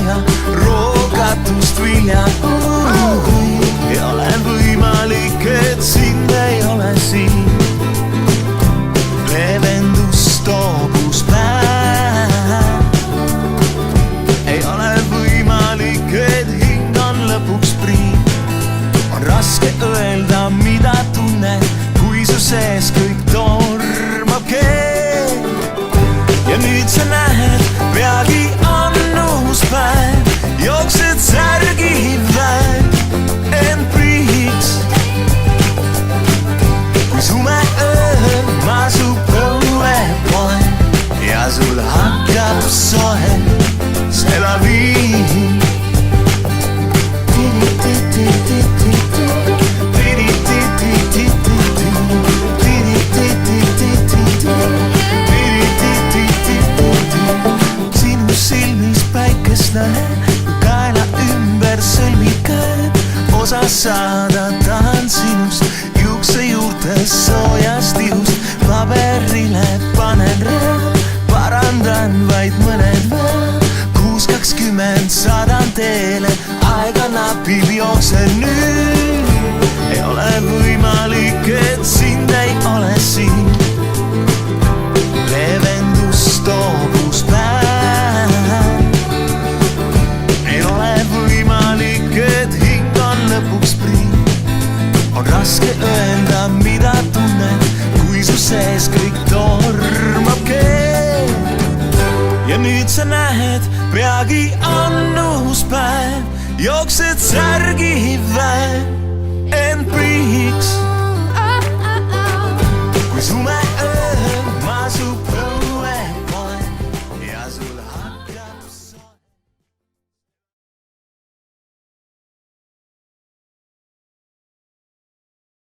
ja rookatust vilja. Ei ole võimalik, et sind ei ole siin. Leevendus toobus päev. Ei ole võimalik, et hing on lõpuks priin. On raske öelda, mida tunned, kui su sees kõik tormab keel. Ja nüüd sa näed, peagi on uus päev. Jooksed särgiv väev, end priiks. Kui sume öö ma su põue poen ja sul hakkab soe, see la vii. Sinu silmis päikest näen, kaela ümber sõlmid käed. Osa saada tahan sinust, juukse juurtes soojast ihust. Paberile panen rea, parandan vaid mõned väe. 6:20 saadan teele, aega napib, jooksen nüüd. Ei ole võimalik, et sind ei ole siin. Leevendus toobus päev. Ei ole võimalik, et hing on lõpuks priin. On raske öelda, mida tunned, kui su sees kõik tormab keel. Ja nüüd sa näed, peagi on uus päev. Jooksed särgiv väev, end priiks. Kui sume